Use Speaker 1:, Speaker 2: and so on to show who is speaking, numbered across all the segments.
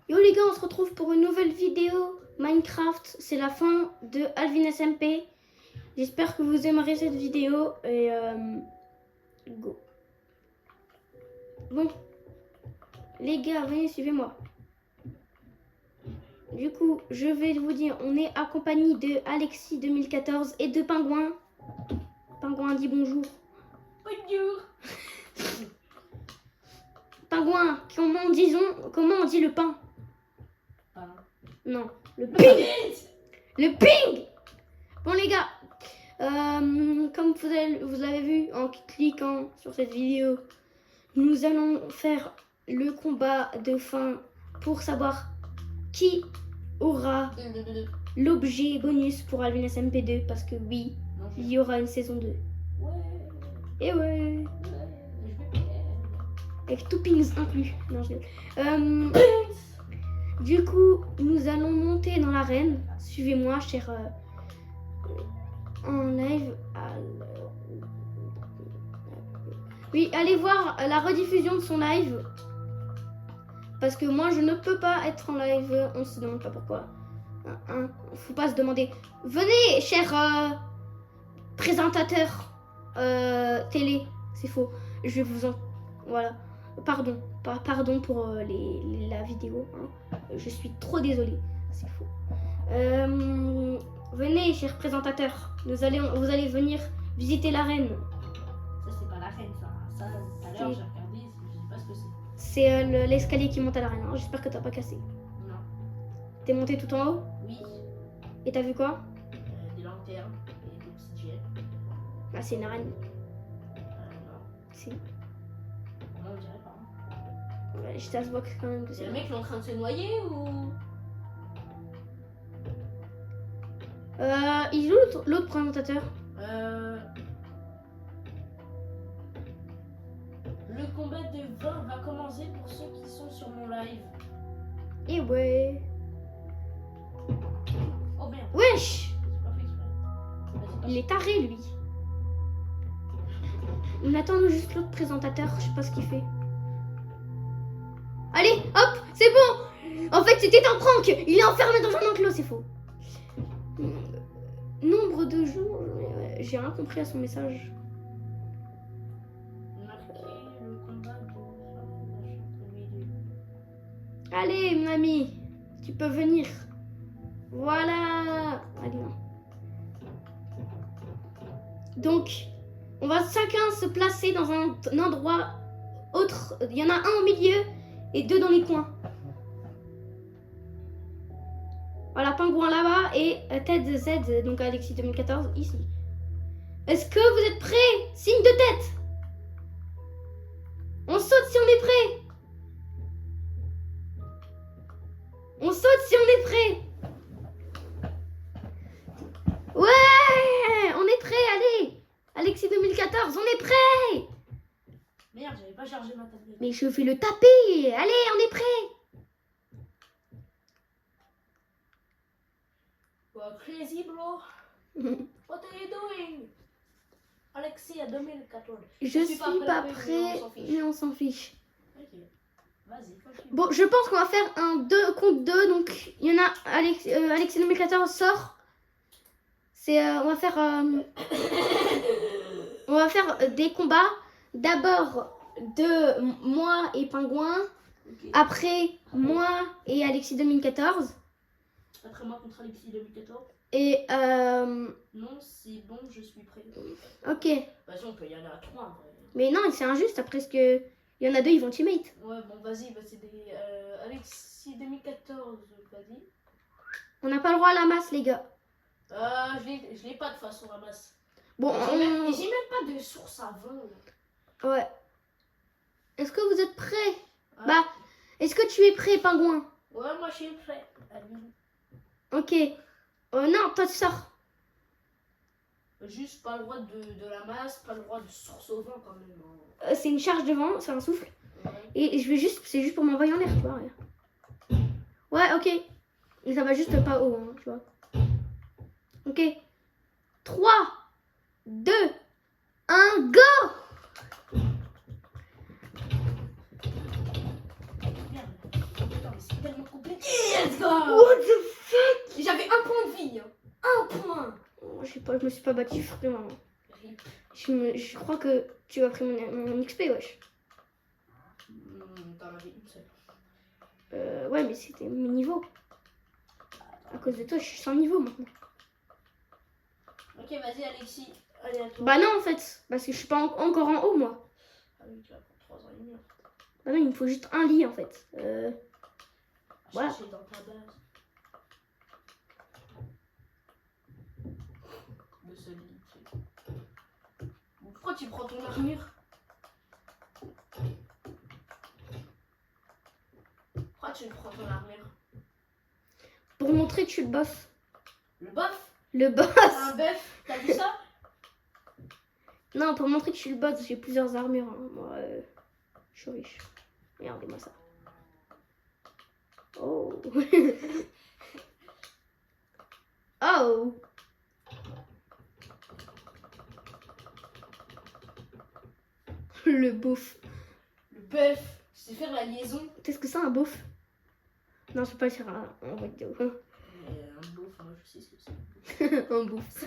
Speaker 1: Yo les gars, on se retrouve pour une nouvelle vidéo Minecraft. C'est la fin de Alvin SMP. J'espère que vous aimerez cette vidéo et go. Bon, les gars, venez, suivez-moi. Du coup, je vais vous dire, on est accompagné de Alexis 2014 et de Pingouin. Pingouin dit bonjour.
Speaker 2: Bonjour.
Speaker 1: Pingouin, comment on dit le pain?
Speaker 2: Pain.
Speaker 1: Non, le ping. Le ping. Bon les gars, comme vous l'avez vu en cliquant sur cette vidéo, nous allons faire le combat de fin pour savoir qui aura l'objet bonus pour Alvin SMP2, parce que oui,
Speaker 2: Non,
Speaker 1: il y aura une saison 2.
Speaker 2: Ouais.
Speaker 1: Et ouais,
Speaker 2: Je vais perdre.
Speaker 1: avec tout pings inclus. Non, je rigole. Du coup, nous allons monter dans l'arène. Suivez-moi, cher en live. Oui, allez voir la rediffusion de son live. Parce que moi, je ne peux pas être en live. On se demande pas pourquoi. Faut pas se demander. Venez, cher présentateur télé. C'est faux. Je vous en... Voilà. Pardon. Pardon pour la vidéo. Hein. Je suis trop désolée. C'est faux. Venez, cher présentateur. Vous allez venir visiter l'arène.
Speaker 2: Ça, c'est pas la reine, ça. Ça, tout à l'heure, j'ai regardé, je sais pas ce que c'est.
Speaker 1: C'est l'escalier qui monte à l'arène. Hein. J'espère que t'as pas cassé.
Speaker 2: Non.
Speaker 1: T'es monté tout en haut?
Speaker 2: Oui.
Speaker 1: Et t'as vu quoi?
Speaker 2: Des lanternes et des oxygènes.
Speaker 1: Ah, c'est une arène.
Speaker 2: Non.
Speaker 1: Si.
Speaker 2: Non, on dirait pas.
Speaker 1: Ouais, ça se voit quand même que
Speaker 2: C'est
Speaker 1: c'est.
Speaker 2: le mec qui est en train de se noyer ou.
Speaker 1: Il joue l'autre présentateur.
Speaker 2: Le combat de 20 va commencer pour ceux qui sont sur mon live.
Speaker 1: Et ouais.
Speaker 2: Oh merde.
Speaker 1: Wesh!
Speaker 2: C'est pas fait exprès. Vas-y,
Speaker 1: Il est taré, lui. On attend juste l'autre présentateur. Je sais pas ce qu'il fait. Allez, hop, c'est bon. En fait, c'était un prank. Il est enfermé dans un enclos, c'est faux. Nombre de jours, j'ai rien compris à son message.
Speaker 2: marquer le combat de
Speaker 1: Allez, mon ami, tu peux venir. Voilà. Allez, non. Donc, on va chacun se placer dans un endroit autre. Il y en a un au milieu et deux dans les coins. Voilà, Pingouin là-bas et Ted Z, donc Alexis 2014, ici. Est-ce que vous êtes prêts? Signe de tête. On saute si on est prêt. On saute si on est prêt. Ouais, on est prêt, allez. Alexis 2014, on est prêt.
Speaker 2: Merde, j'avais pas chargé ma tablette.
Speaker 1: Mais je vais le taper. Allez, on est prêt.
Speaker 2: Well, crazy bro. What are you doing? Alexis à 2014.
Speaker 1: Je suis pas
Speaker 2: mais
Speaker 1: prêt, mais on s'en fiche.
Speaker 2: Ok. Vas-y, continue.
Speaker 1: Bon, je pense qu'on va faire un 2 contre 2. Donc, il y en a Alexis 2014 sort. On va faire des combats. D'abord de moi et Pingouin.
Speaker 2: Ok.
Speaker 1: Après, moi et Alexis 2014.
Speaker 2: Après moi contre Alexis 2014.
Speaker 1: Et
Speaker 2: Non, c'est bon, je suis prêt.
Speaker 1: ok.
Speaker 2: Vas-y, on peut y aller à 3 en vrai.
Speaker 1: Mais non, c'est injuste après ce que... Il y en a deux, ils vont teammate.
Speaker 2: Ouais, bon, vas-y, bah, c'est des. Alexis 2014, vas-y.
Speaker 1: On n'a pas le droit à la masse, les gars.
Speaker 2: Je l'ai pas de façon ramasse.
Speaker 1: Bon,
Speaker 2: J'ai même pas de source à vent.
Speaker 1: Ouais. Est-ce que vous êtes prêts?
Speaker 2: Ouais.
Speaker 1: Bah, est-ce que tu es prêt, Pingouin?
Speaker 2: Ouais, moi je suis prêt. Allez.
Speaker 1: Ok. Non, toi tu sors.
Speaker 2: Juste pas le droit de la masse, pas le droit de source au vent quand même. Hein.
Speaker 1: C'est une charge de vent, c'est un souffle.
Speaker 2: Ouais.
Speaker 1: Et c'est juste pour m'envoyer en l'air, tu vois. Regarde. Ouais, ok. Et ça va juste pas haut, hein, tu vois. Ok. 3, 2, 1, go!
Speaker 2: Merde. Putain, mais c'est tellement compliqué. Let's go.
Speaker 1: What the fuck?
Speaker 2: J'avais un point de vie. Hein. Un point.
Speaker 1: Oh, je sais pas, je me suis pas battu vraiment.
Speaker 2: Rip.
Speaker 1: Je crois que tu as pris mon XP, wesh.
Speaker 2: T'en avais une seule.
Speaker 1: Ouais, mais c'était mes niveaux. À cause de toi, je suis sans niveau maintenant.
Speaker 2: Ok, vas-y, Alexis. Allez, à toi.
Speaker 1: Bah non, en fait, parce que je suis pas encore en haut, moi.
Speaker 2: Ah oui, tu vas pour 3 ans et demi.
Speaker 1: Bah non, il me faut juste un lit, en fait. Voilà.
Speaker 2: Chercher dans ta base. Le seul lit. Pourquoi tu prends ton armure? Pourquoi tu prends ton armure?
Speaker 1: Pour montrer que je suis le boss.
Speaker 2: Le boss?
Speaker 1: Le boss.
Speaker 2: Un bœuf? T'as vu ça?
Speaker 1: Non, pour montrer que je suis le boss, j'ai plusieurs armures. Hein. Moi, je suis riche. Regardez-moi ça. Oh. Oh. Le beauf.
Speaker 2: Le bœuf. Je sais faire la liaison.
Speaker 1: Qu'est-ce que c'est un beauf? Non, je peux pas le faire en vidéo.
Speaker 2: Un beauf, moi je sais ce que c'est.
Speaker 1: Un beauf.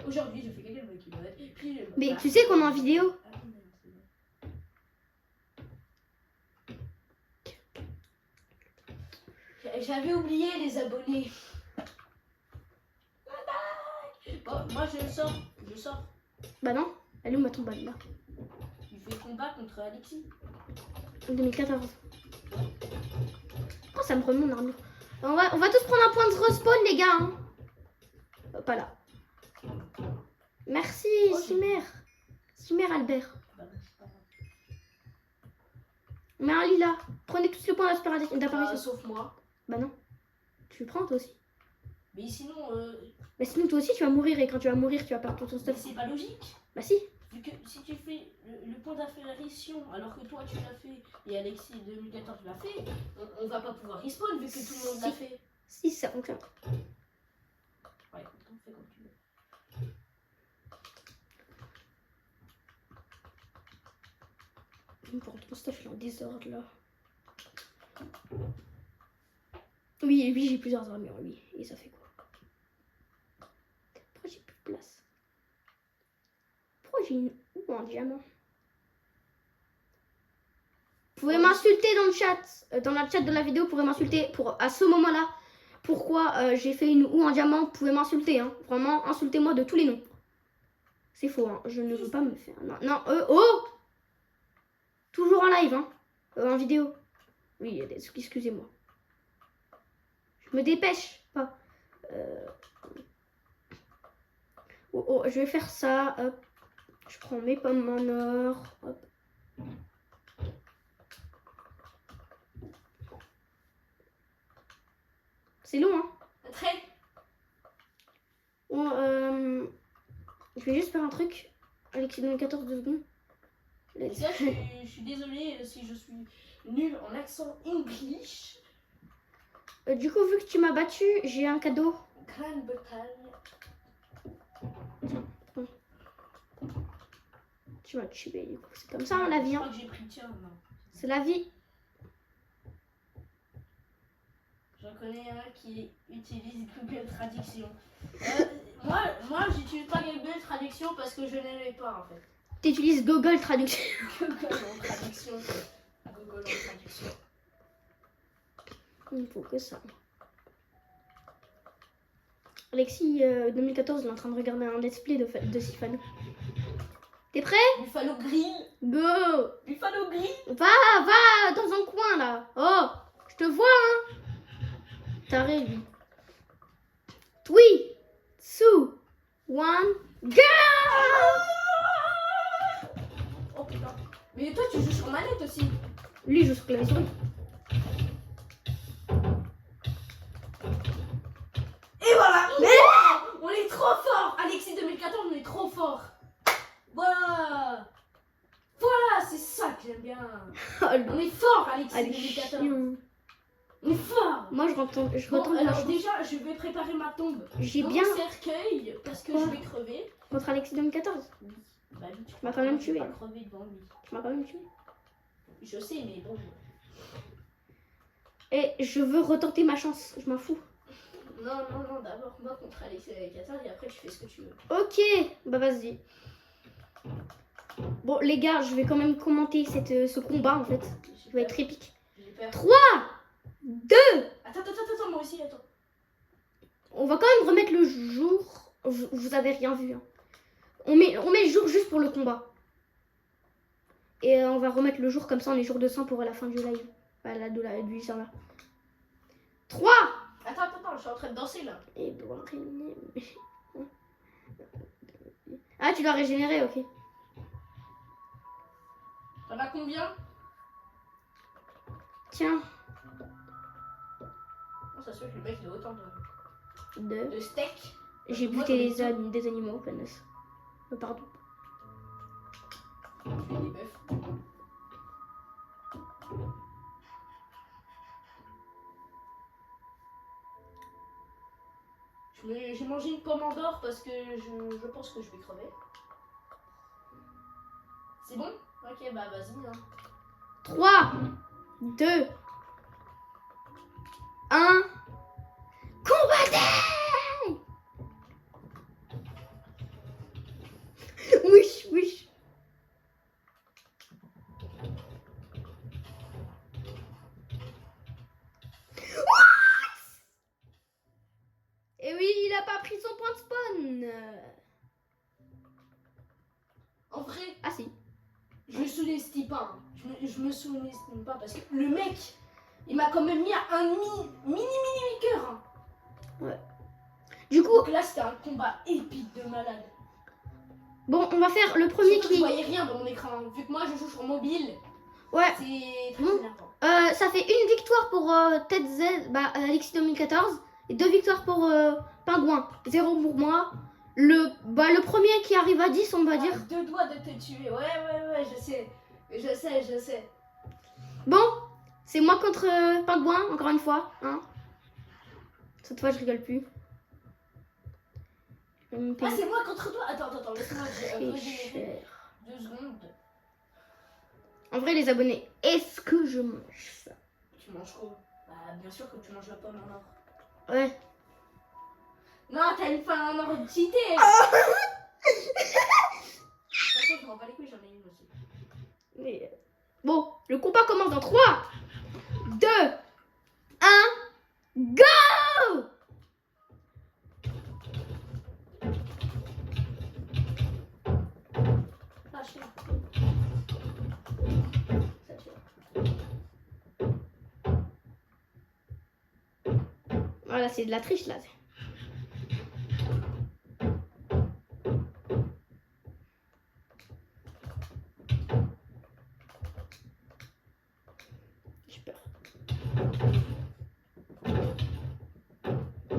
Speaker 2: Aujourd'hui, je fais quelques kilomètres. Puis
Speaker 1: Mais tu sais qu'on est en vidéo?
Speaker 2: J'avais oublié les abonnés. Bon, moi je sors. Je sors.
Speaker 1: Bah non, elle est où ma tombale là?
Speaker 2: Tu fais combat contre Alexis.
Speaker 1: En 2014. Oh, ça me remet mon armure. On va tous prendre un point de respawn, les gars. Hein. Pas là. Merci, Chimère. Chimère, Albert. Mais un lilas. Prenez tous les points d'apparition.
Speaker 2: Sauf moi.
Speaker 1: Bah non. Tu le prends toi aussi.
Speaker 2: Mais sinon.
Speaker 1: Mais sinon, toi aussi, tu vas mourir. Et quand tu vas mourir, tu vas perdre tout ton stuff.
Speaker 2: C'est pas logique.
Speaker 1: Bah si.
Speaker 2: Vu que si tu fais le point d'apparition alors que toi tu l'as fait et Alexis 2014 l'a fait, on va pas pouvoir respawn vu que tout le monde l'a fait.
Speaker 1: Si, ça fonctionne.
Speaker 2: Ouais, écoute, on fait comme tu veux.
Speaker 1: Pour ton stuff, il est en désordre là. Oui, j'ai plusieurs armures, oui. Et ça fait quoi? Pourquoi j'ai plus de place? Pourquoi j'ai une ou un diamant? Vous pouvez m'insulter dans le chat. Dans le chat de la vidéo, vous pourrez m'insulter pour à ce moment-là. Pourquoi j'ai fait une ou un diamant? Vous pouvez m'insulter. Hein. Vraiment, insultez-moi de tous les noms. C'est faux. Hein. Je ne veux pas me faire. Non, non. Oh! Toujours en live. Hein. En vidéo. Oui, excusez-moi. Je me dépêche. Pas. Oh, je vais faire ça. Hop. Je prends mes pommes en or. Hop. C'est long, hein.
Speaker 2: Très.
Speaker 1: Je vais juste faire un truc. Alexis, dans 14 secondes.
Speaker 2: Ça, je suis désolée si je suis nulle en accent English.
Speaker 1: Du coup, vu que tu m'as battu, j'ai un cadeau.
Speaker 2: Grande-Bretagne.
Speaker 1: Tu m'as tué, du coup. C'est comme ça, hein, la vie.
Speaker 2: Je
Speaker 1: Hein.
Speaker 2: crois que j'ai pris le tien, non.
Speaker 1: C'est la vie.
Speaker 2: J'en connais un qui utilise Google Traduction. Moi j'utilise pas Google Traduction parce que je n'aimais pas en fait.
Speaker 1: Tu utilises Google Traduction.
Speaker 2: Google en traduction. Google en traduction.
Speaker 1: Il faut que ça. Alexis, 2014, il est en train de regarder un let's play de Sifano. T'es prêt?
Speaker 2: Buffalo Grill.
Speaker 1: Go!
Speaker 2: Buffalo Grill.
Speaker 1: Va dans un coin là. Oh, je te vois, hein. T'as rêvé. 3, 2, 1, go!
Speaker 2: Oh putain. Mais toi tu joues sur manette aussi.
Speaker 1: Lui, il joue sur clavier souris.
Speaker 2: Et voilà. On est trop fort. Alexis 2014, on est trop fort. Voilà. Voilà, c'est ça que j'aime bien. On est fort, Alexis 2014. On est fort.
Speaker 1: Moi, je retourne
Speaker 2: Bon, alors déjà, je vais préparer ma tombe.
Speaker 1: J'ai
Speaker 2: Dans
Speaker 1: bien
Speaker 2: mon cercueil parce que
Speaker 1: Quoi
Speaker 2: je vais crever.
Speaker 1: contre Alexis 2014.
Speaker 2: Oui. Bah oui, tu
Speaker 1: m'as quand même tué.
Speaker 2: Pas crever devant lui.
Speaker 1: Tu m'as quand même tué.
Speaker 2: Je sais, mais bon.
Speaker 1: Et je veux retenter ma chance, je m'en fous.
Speaker 2: Non, d'abord moi contre Alexis et 14 et après tu fais ce que tu veux.
Speaker 1: Ok, bah vas-y. Bon les gars, je vais quand même commenter ce combat en fait. Il va être épique.
Speaker 2: J'ai peur.
Speaker 1: 3, 2.
Speaker 2: Attends, moi aussi, attends.
Speaker 1: On va quand même remettre le jour. Vous avez rien vu. Hein. On met le jour juste pour le combat. Et on va remettre le jour comme ça, on est jour de 100 pour la fin du live. Enfin, du serveur. 3.
Speaker 2: Attends, je suis en train de danser là.
Speaker 1: Edouard René. Ah, tu dois régénérer, ok.
Speaker 2: T'en as combien?
Speaker 1: Tiens.
Speaker 2: Non, ça se fait que le mec il a autant de
Speaker 1: 2.
Speaker 2: steak.
Speaker 1: J'ai buté des animaux, connasse. Pardon.
Speaker 2: Tu fais des bœufs. J'ai mangé une pomme en d'or parce que je pense que je vais crever. C'est bon? Ok, bah vas-y. Hein.
Speaker 1: 3, 2, 1. Combattez! Wish. Et oui, il a pas pris son point de spawn.
Speaker 2: En vrai,
Speaker 1: Ah si.
Speaker 2: je sous-estime pas. Hein. Je me sous-estime pas parce que le mec, il m'a quand même mis à un mini cœur. Hein.
Speaker 1: Ouais. Du coup,
Speaker 2: donc là, c'était un combat épique de malade.
Speaker 1: Bon, on va faire le premier
Speaker 2: qui. Je voyais rien dans mon écran. Vu que moi, je joue sur mobile. Ouais. C'est très énervant.
Speaker 1: Ça fait une victoire pour Tête Z, Alexis 2014. Et 2 victoires pour Pingouin. 0 pour moi. Le premier qui arrive à 10, on va dire.
Speaker 2: 2 doigts de te tuer. Ouais, je sais.
Speaker 1: Bon, c'est moi contre Pingouin, encore une fois. Hein. Cette fois, je rigole plus.
Speaker 2: Ah, c'est moi contre toi. Attends, laisse-moi régénérer 2 secondes.
Speaker 1: En vrai, les abonnés, est-ce que je mange ça?
Speaker 2: Tu manges quoi? Bah, bien sûr que tu manges la pomme en or.
Speaker 1: Ouais.
Speaker 2: Non, t'as une faim en or de cité. De toute façon, je m'en bats les couilles, j'en ai une aussi.
Speaker 1: Mais... Bon, le combat commence dans 3, 2, 1, go! Voilà, c'est de la triche là. J'ai peur.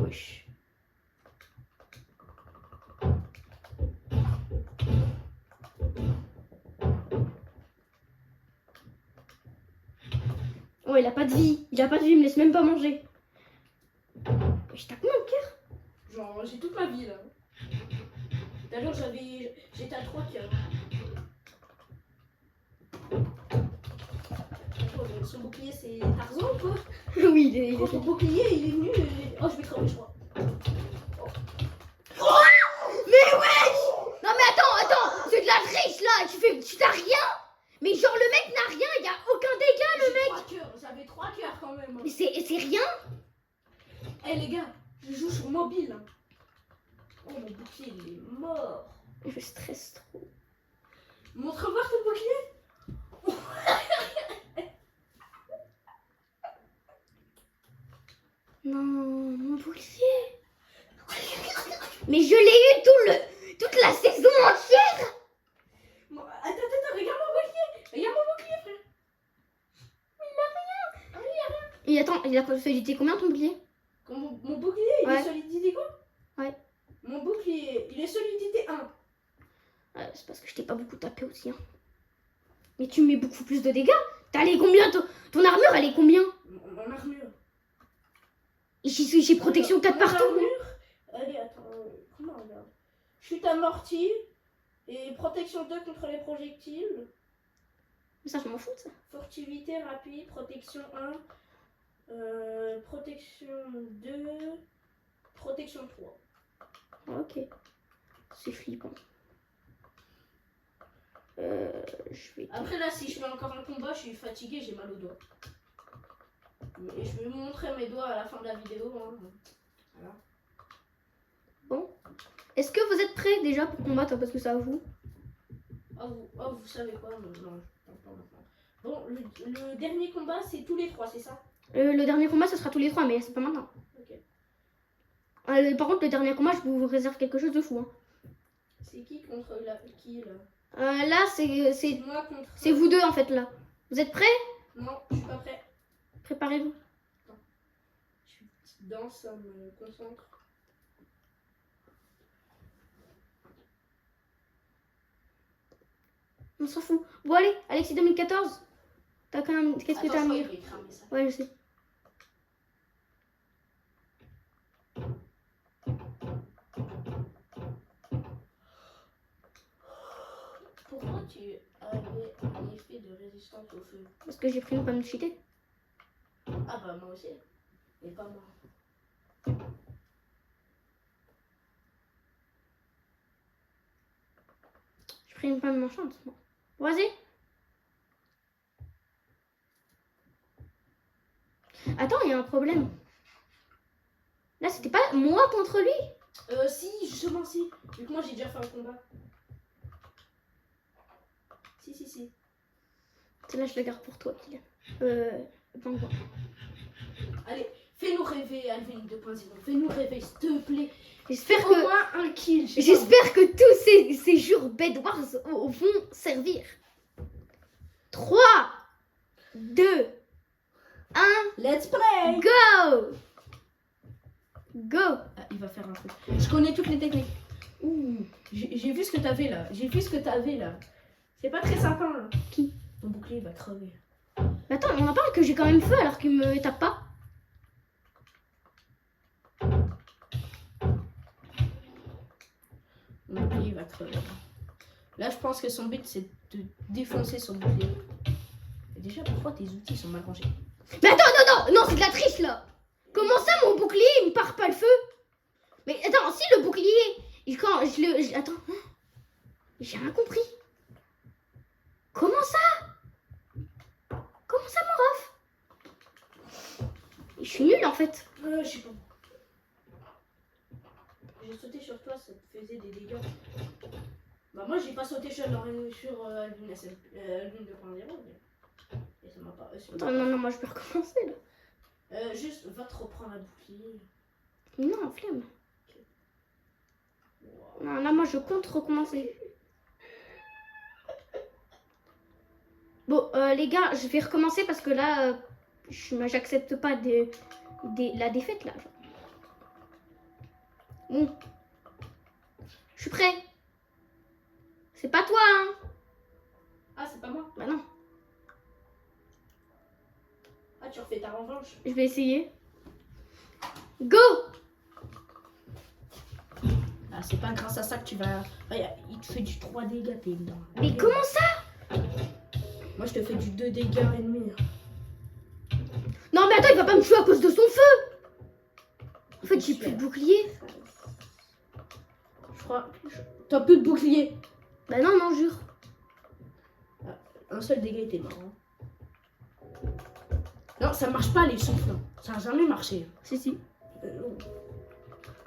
Speaker 1: Wesh. Oh, il a pas de vie. Il me laisse même pas manger. T'as combien de cœurs?
Speaker 2: Genre, j'ai toute ma vie là. D'ailleurs, j'étais à 3 cœurs. Son bouclier, c'est Tarzan ou quoi?
Speaker 1: Oui, il est.
Speaker 2: Son bouclier, il est venu. Oh, je vais crever, je crois.
Speaker 1: Oh mais wesh! Non, mais attends, c'est de la triche là. Tu t'as rien. Mais genre, le mec n'a rien. Il y a aucun dégât, le mec.
Speaker 2: J'avais 3 cœurs quand même.
Speaker 1: Mais c'est rien.
Speaker 2: Eh les gars, je joue sur mobile. Oh, mon bouclier, il est mort.
Speaker 1: Je stresse trop.
Speaker 2: Montre-moi ton bouclier.
Speaker 1: Non, mon bouclier. Mais je l'ai eu toute la saison entière.
Speaker 2: Bon, attends, regarde mon bouclier. Regarde mon bouclier, frère.
Speaker 1: Il a rien. Et attends, il a solidité combien ton bouclier?
Speaker 2: Mon bouclier, il est solidité quoi? Ouais. Mon bouclier, il est solidité 1.
Speaker 1: Ouais, c'est parce que je t'ai pas beaucoup tapé aussi. Hein. Mais tu mets beaucoup plus de dégâts. T'as les combien ton armure, elle est combien?
Speaker 2: Mon armure.
Speaker 1: J'ai protection 4 partout.
Speaker 2: Armure, allez, attends, comment on regarde? Chute amortie et protection 2 contre les projectiles.
Speaker 1: Mais ça, je m'en fous de ça.
Speaker 2: Furtivité, rapide, protection 1, protection 2, protection 3.
Speaker 1: Ok. C'est flippant. Je vais...
Speaker 2: Après là, si je fais encore un combat, je suis fatiguée, j'ai mal aux doigts. Et je vais vous montrer mes doigts à la fin de la vidéo. Hein. Voilà.
Speaker 1: Bon. Est-ce que vous êtes prêts déjà pour combattre parce que ça vous?
Speaker 2: Vous savez quoi? Non, je parle pas maintenant. Bon, le dernier combat, c'est tous les 3, c'est ça?
Speaker 1: Le dernier combat, ce sera tous les 3, mais c'est pas maintenant.
Speaker 2: Ok.
Speaker 1: Par contre, le dernier combat, je vous réserve quelque chose de fou. Hein.
Speaker 2: C'est qui contre qui là?
Speaker 1: Là, c'est
Speaker 2: moi contre.
Speaker 1: C'est vous deux en fait là. Vous êtes prêts?
Speaker 2: Non, je suis pas prêt.
Speaker 1: Préparez-vous.
Speaker 2: Je suis petite danse, ça me concentre.
Speaker 1: On s'en fout. Bon allez, Alexis 2014. T'as quand même. Qu'est-ce que t'as à me dire? Ouais, je sais.
Speaker 2: Pourquoi tu avais un effet de résistance au feu?
Speaker 1: Parce que j'ai pris une pomme de cheater.
Speaker 2: Ah bah moi aussi. Mais pas moi.
Speaker 1: J'ai pris une pomme manchante. Bon. Vas-y. Attends, il y a un problème. Là, c'était pas moi contre lui?
Speaker 2: Si, justement si. Vu que moi j'ai déjà fait un combat. Si.
Speaker 1: Celle-là, je la garde pour toi, Kylian. Bon.
Speaker 2: Allez, fais-nous rêver, Alvin 2.0. Fais-nous rêver, s'il te plaît.
Speaker 1: J'espère
Speaker 2: Au moins un kill.
Speaker 1: J'espère que tous ces jours Bed Wars vont servir. 3, 2, 1,
Speaker 2: Let's play.
Speaker 1: go! Go!
Speaker 2: Ah, il va faire un truc. Je connais toutes les techniques. Ouh, j'ai vu ce que t'avais là. C'est pas très sympa. Là.
Speaker 1: Qui?
Speaker 2: Ton bouclier va crever.
Speaker 1: Mais attends, on en parle que j'ai quand même feu alors qu'il me tape pas.
Speaker 2: Mon bouclier va crever. Là, je pense que son but c'est de défoncer son bouclier. Et déjà, pourquoi tes outils sont mal rangés?
Speaker 1: Mais attends, non, c'est de la triche là. Comment ça, mon bouclier, il me part pas le feu? Mais attends, si le bouclier, attends, j'ai rien compris. Comment ça, mon ref? Je suis nulle en fait.
Speaker 2: Je sais pas. J'ai sauté sur toi, ça te faisait des dégâts. Bah moi j'ai pas sauté sur Alvin 2.0 et ça m'a pas...
Speaker 1: Attends, non, moi je peux recommencer là.
Speaker 2: Juste, va te reprendre un bouclier.
Speaker 1: Non, flemme.
Speaker 2: Okay.
Speaker 1: Wow. Non, là moi je compte recommencer. Bon, les gars, je vais recommencer parce que là, j'accepte pas la défaite là. Bon. Je suis prêt. C'est pas toi, hein?
Speaker 2: Ah, c'est pas moi?
Speaker 1: Bah non.
Speaker 2: Ah, tu refais ta revanche?
Speaker 1: Je vais essayer. Go!
Speaker 2: Ah, c'est pas grâce à ça que tu vas... Regarde, il te fait du 3 dégâts, t'es dedans.
Speaker 1: Mais comment ça?
Speaker 2: Moi, je te fais du 2 dégâts et demi.
Speaker 1: Non, mais attends, il va pas me tuer à cause de son feu! En fait, j'ai plus de bouclier.
Speaker 2: Je crois... T'as plus de bouclier.
Speaker 1: Bah non, jure.
Speaker 2: Ah, un seul dégât était mort. Hein. Non, ça marche pas les souffles. Ça a jamais marché.
Speaker 1: Si.
Speaker 2: Non.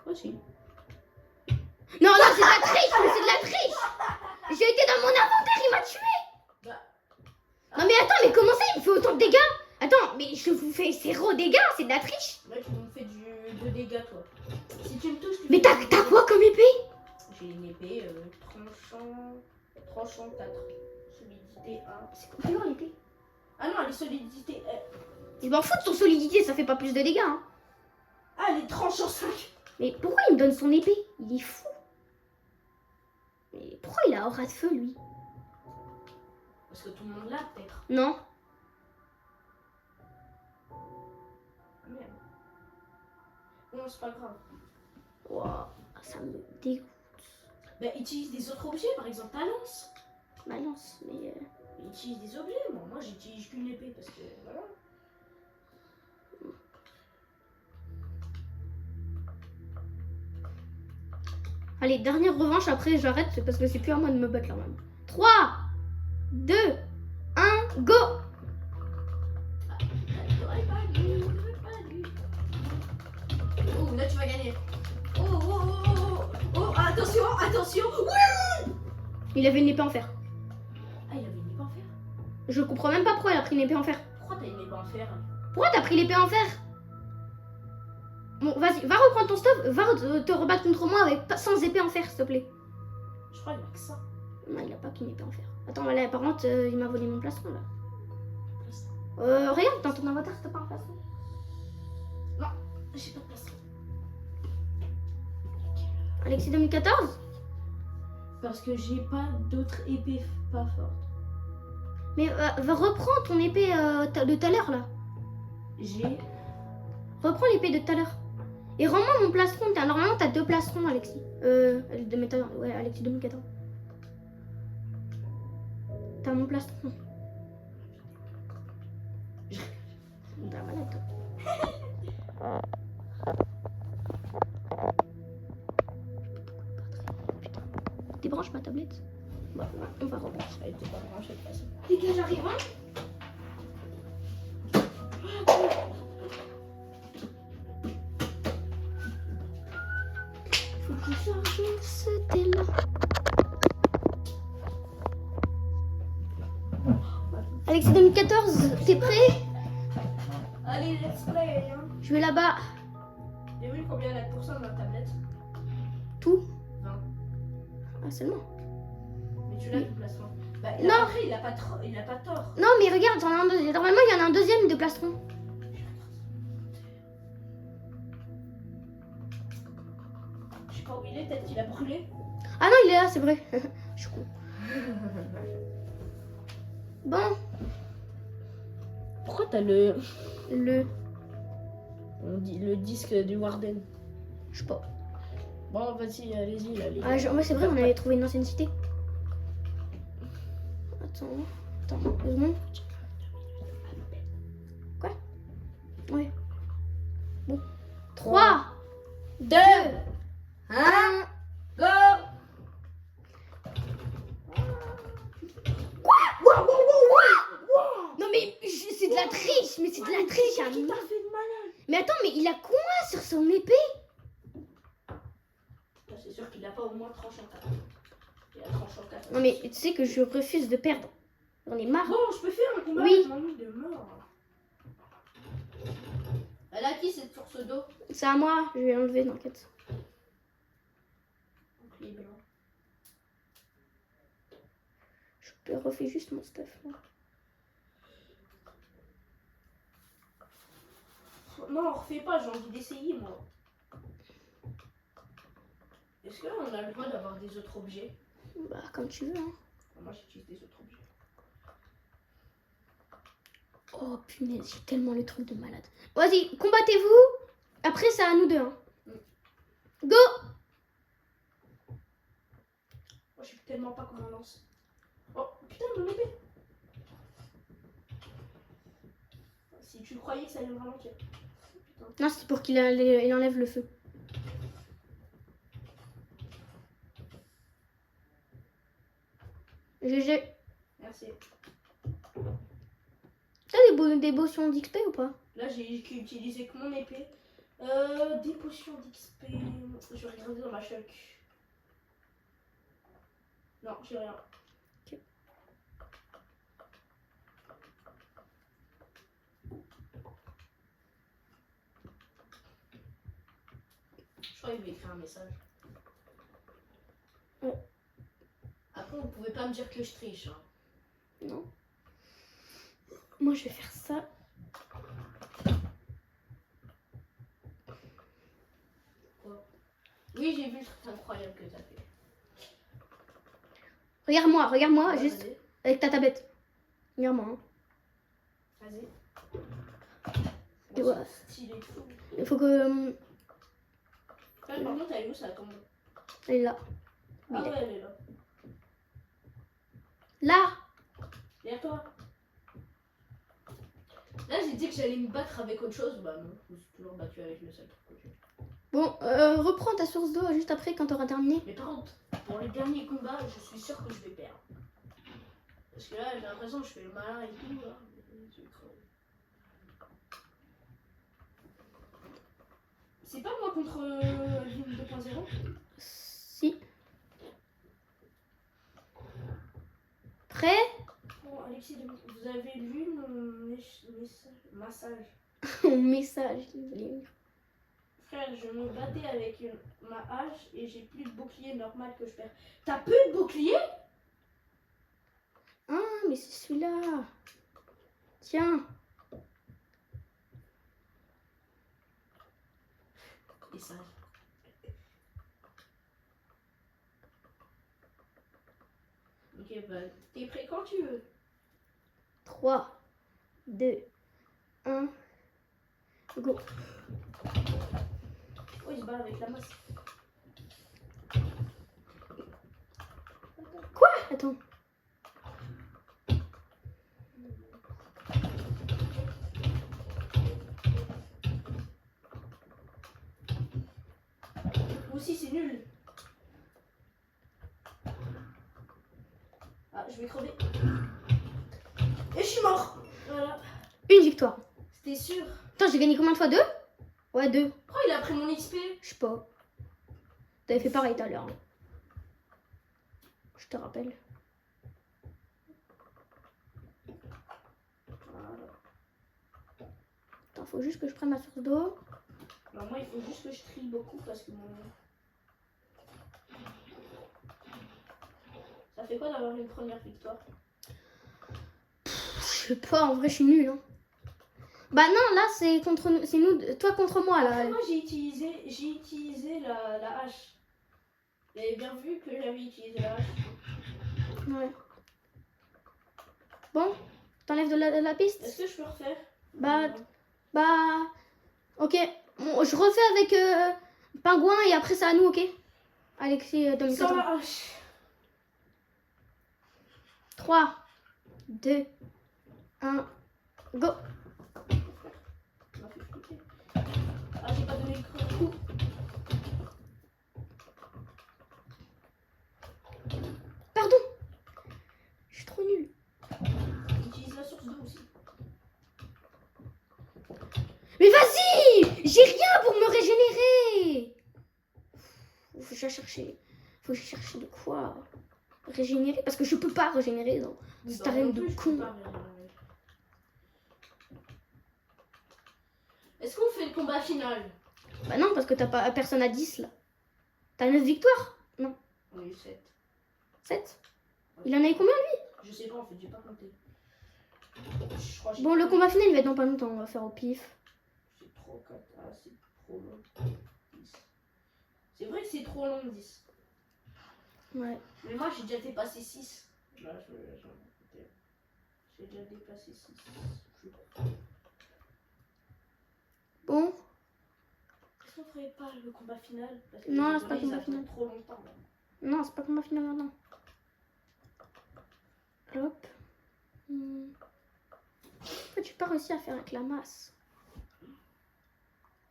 Speaker 2: Oh si.
Speaker 1: Non, c'est de la triche, mais c'est de la triche! J'ai été dans mon inventaire, il m'a tué! Non mais attends, mais comment ça il me fait autant de dégâts? Attends, mais je vous fais 0 dégâts, c'est de la triche!
Speaker 2: Ouais, tu me fais du 2 dégâts toi. Si tu me touches, tu
Speaker 1: Mais t'as quoi comme épée?
Speaker 2: J'ai une épée tranchant 4. Solidité 1.
Speaker 1: C'est quoi alors l'épée?
Speaker 2: Ah non, elle est solidité.
Speaker 1: Je m'en fous de son solidité, ça fait pas plus de dégâts. Hein.
Speaker 2: Ah, elle est tranchant 5.
Speaker 1: Mais pourquoi il me donne son épée? Il est fou. Mais pourquoi il a aura de feu lui?
Speaker 2: Parce que tout le monde l'a peut-être.
Speaker 1: Non.
Speaker 2: Ah merde. Non, c'est pas grave.
Speaker 1: Wow, ça me dégoûte.
Speaker 2: Bah, utilise des autres objets, par exemple ta lance.
Speaker 1: Ma lance, mais...
Speaker 2: Il utilise des objets, moi j'utilise qu'une épée parce que voilà.
Speaker 1: Allez, dernière revanche, après j'arrête parce que c'est plus à moi de me battre là même. 3, 2, 1, go!
Speaker 2: Oh, là tu vas gagner. Oh, attention. Oui!
Speaker 1: Il avait une épée en fer.
Speaker 2: Ah, il avait une épée en fer?
Speaker 1: Je comprends même pas pourquoi il a pris une épée en fer.
Speaker 2: Pourquoi t'as une épée en fer?
Speaker 1: Pourquoi t'as pris l'épée en fer? Bon, vas-y, va reprendre ton stuff, va te rebattre contre moi avec sans épée en fer, s'il te plaît.
Speaker 2: Je crois qu'il a que ça.
Speaker 1: Non, il a pas qu'une épée en fer. Attends, là, par contre, il m'a volé mon plastron, là. Regarde, dans ton avatar, t'as pas un plastron?
Speaker 2: Non, j'ai pas de plastron.
Speaker 1: Alexis 2014?
Speaker 2: Parce que j'ai pas d'autres épées pas fortes.
Speaker 1: Mais va reprendre ton épée de tout à l'heure, là.
Speaker 2: J'ai...
Speaker 1: Reprends l'épée de tout à l'heure. Et rends-moi mon plastron. Normalement, t'as 2 plastrons, Alexis. Ouais, Alexis 2014. T'as mon plastron. T'es malade, toi. Putain. Débranche ma tablette. Bon, on va rebrancher.
Speaker 2: Elle était pas branchée de toute façon.
Speaker 1: Dès que j'arrive, hein. Faut que je charge ce téla. Alexis 2014, t'es prêt?
Speaker 2: Allez, let's play, hein.
Speaker 1: Je vais là-bas.
Speaker 2: J'ai vu combien elle a de pourcents dans la tablette?
Speaker 1: Tout?
Speaker 2: 20.
Speaker 1: Ah, seulement.
Speaker 2: Mais tu l'as le plastron. Bah,
Speaker 1: Non.
Speaker 2: Après, il a pas tort.
Speaker 1: Non, mais regarde, normalement, il y en a un deuxième de plastron.
Speaker 2: Je sais pas où il est, peut-être qu'il a brûlé.
Speaker 1: Ah non, il est là, c'est vrai. Je suis con. Bon.
Speaker 2: Pourquoi t'as le...
Speaker 1: On
Speaker 2: dit le disque du Warden?
Speaker 1: Je sais pas.
Speaker 2: Bon, vas-y, allez-y, là, les gars.
Speaker 1: Ah, ouais, c'est vrai, on avait trouvé une ancienne cité. Attends, 2 secondes. Quoi? Ouais. Bon. 3, 2, 1.
Speaker 2: Go!
Speaker 1: Non mais c'est de la triche, mais c'est de la triche. Hein.
Speaker 2: Qui t'a fait de malade?
Speaker 1: Mais attends, mais il a quoi sur son épée?
Speaker 2: C'est sûr qu'il a pas au moins tranché en 4. Il a tranché en 4.
Speaker 1: Non mais tu sais que je refuse de perdre. J'en ai marre.
Speaker 2: Bon, je peux faire un combat
Speaker 1: Oui.
Speaker 2: avec mamie de mort. Elle a qui cette sur ce dos?
Speaker 1: C'est à moi, je vais l'enlever, t'inquiète.
Speaker 2: Donc, il est blanc.
Speaker 1: Je refais juste mon stuff. Là.
Speaker 2: Non, on refait pas, j'ai envie d'essayer moi. Est-ce que là on a le droit d'avoir des autres objets?
Speaker 1: Bah comme tu veux. Hein.
Speaker 2: Moi j'utilise des autres objets.
Speaker 1: Oh punaise, j'ai tellement le truc de malade. Vas-y, combattez-vous. Après c'est à nous deux. Hein. Go!
Speaker 2: Moi je sais tellement pas comment on lance. Oh putain, mon épée! Si tu croyais que ça allait me ralentir. Putain.
Speaker 1: Non, c'est pour qu'il enlève le feu. GG.
Speaker 2: Merci.
Speaker 1: T'as des potions d'XP ou pas?
Speaker 2: Là j'ai utilisé que mon épée. Des potions d'XP. Je vais regarder dans ma shulk. Non, j'ai rien.
Speaker 1: Ok.
Speaker 2: Je crois qu'il m'a écrit un message.
Speaker 1: Ouais.
Speaker 2: Après, vous pouvez pas me dire que je triche. Hein.
Speaker 1: Non. Moi, je vais faire ça.
Speaker 2: Quoi? Oui, j'ai vu le truc incroyable que t'as fait.
Speaker 1: Regarde-moi,
Speaker 2: Ouais,
Speaker 1: juste
Speaker 2: vas-y.
Speaker 1: avec ta tablette. Regarde-moi. Hein.
Speaker 2: Vas-y.
Speaker 1: Et voilà.
Speaker 2: Stylé de fou.
Speaker 1: Il faut que...
Speaker 2: Là, par contre, elle est où ça tombe?
Speaker 1: Elle est là.
Speaker 2: Ah ouais, elle est là.
Speaker 1: Là.
Speaker 2: Derrière toi. Là, j'ai dit que j'allais me battre avec autre chose. Bah non, je me suis toujours battu avec le seul truc que j'ai.
Speaker 1: Bon, reprends ta source d'eau juste après quand t'auras terminé.
Speaker 2: Mais par contre, pour les derniers combats, je suis sûr que je vais perdre. Parce que là, j'ai l'impression que je fais le malin et tout. Là. Je vais crever. C'est pas moi contre Vim 2.0?
Speaker 1: Si. Prêt?
Speaker 2: Bon, Alexis, vous avez lu mon message?
Speaker 1: Mon message.
Speaker 2: Frère, je me battais avec ma hache et j'ai plus de bouclier, normal que je perds. T'as plus de bouclier?
Speaker 1: Ah, mais c'est celui-là. Tiens.
Speaker 2: Message. Ok, bah, t'es prêt quand tu veux.
Speaker 1: 3, 2, 1, go.
Speaker 2: Oh, il se bat avec la masse.
Speaker 1: Quoi? Attends.
Speaker 2: Moi aussi, c'est nul. Ah, je vais crever. Et je suis mort. Voilà.
Speaker 1: Une victoire.
Speaker 2: C'était sûr.
Speaker 1: Attends, j'ai gagné combien de fois? 2? Ouais, 2.
Speaker 2: Pourquoi il a pris mon XP?
Speaker 1: Je sais pas. T'avais fait pareil tout à l'heure. Je te rappelle.
Speaker 2: Voilà.
Speaker 1: Attends, faut juste que je prenne ma source d'eau.
Speaker 2: Alors moi, il faut juste que je trie beaucoup parce que mon... Ça fait quoi d'avoir une première victoire?
Speaker 1: Je sais pas, en vrai, je suis nulle. Hein. Bah non, là, c'est contre nous. C'est nous, toi contre moi, là.
Speaker 2: Moi, j'ai utilisé la hache. Vous avez bien vu que j'avais utilisé la hache.
Speaker 1: Ouais. Bon, t'enlèves de la piste?
Speaker 2: Est-ce que je peux refaire?
Speaker 1: Bah, ok. Bon, je refais avec Pingouin et après c'est à nous, ok? Alexis,
Speaker 2: Sans
Speaker 1: 2014.
Speaker 2: la hache.
Speaker 1: 3, 2, 1, go.
Speaker 2: Ça m'a fait flipper. Ah, j'ai pas donné le coup.
Speaker 1: Pardon. Je suis trop nulle.
Speaker 2: Utilise la source d'eau aussi.
Speaker 1: Mais vas-y! J'ai rien pour me régénérer. Faut que j'aille chercher. Faut que j'aille chercher de quoi régénérer parce que je peux pas régénérer dans cette arène de con.
Speaker 2: Est-ce qu'on fait le combat final?
Speaker 1: Bah non, parce que t'as pas personne à 10 là. T'as 9 victoires? Non.
Speaker 2: Oui, 7.
Speaker 1: 7? Il en avait combien lui?
Speaker 2: Je sais pas en fait, j'ai pas compté. Je crois que
Speaker 1: Bon, le combat final il va être dans pas longtemps, on va faire au pif.
Speaker 2: C'est trop 4. Ah, c'est trop long. 10. C'est vrai que c'est trop long 10.
Speaker 1: Ouais.
Speaker 2: Mais moi j'ai déjà dépassé 6. Là, j'ai déjà dépassé 6.
Speaker 1: Bon.
Speaker 2: Est-ce qu'on ferait pas le combat final? Parce que
Speaker 1: Non,
Speaker 2: les
Speaker 1: c'est pas le
Speaker 2: abonnés,
Speaker 1: combat
Speaker 2: ça prend
Speaker 1: final.
Speaker 2: trop longtemps. Là.
Speaker 1: Non, c'est pas combat final maintenant. Hop. Pourquoi tu pas réussi à faire avec la masse?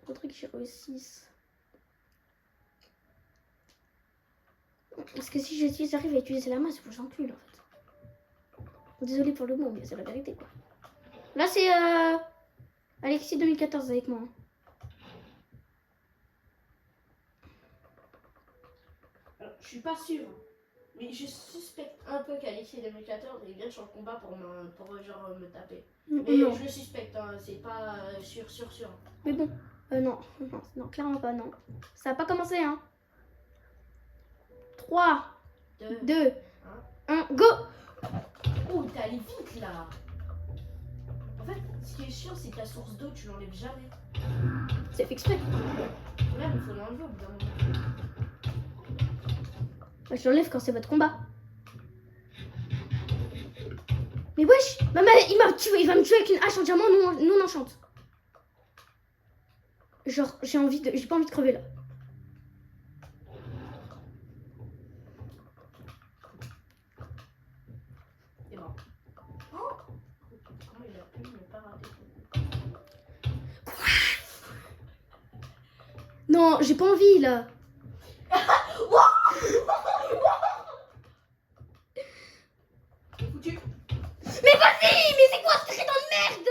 Speaker 1: Faudrait que j'y réussisse. Parce que si j'arrive à utiliser la masse, il faut que j'encule en fait. Désolée pour le mot, mais c'est la vérité quoi. Là c'est Alexis 2014 avec moi.
Speaker 2: Alors, je suis pas sûre. Mais je suspecte un peu qu'Alexis 2014 il vient sur le combat pour genre me taper. Mais
Speaker 1: Non.
Speaker 2: je le suspecte, hein, c'est pas sûr.
Speaker 1: Mais bon, non, clairement pas, non. Ça a pas commencé, hein. 3, 2, 1, go!
Speaker 2: Oh, t'es allé vite là! En fait, ce qui est chiant, c'est que la source d'eau, tu l'enlèves jamais.
Speaker 1: C'est fait exprès.
Speaker 2: Là, il faut l'enlever au bout d'un moment.
Speaker 1: Bah, je l'enlève quand c'est votre combat. Mais wesh, il m'a tué, il va me tuer avec une hache en diamant non enchante. Genre, j'ai pas envie de crever là.
Speaker 2: C'est bon. raté.
Speaker 1: Non, j'ai pas envie là.
Speaker 2: Foutu.
Speaker 1: Mais vas-y, mais c'est quoi ce trait dans de merde?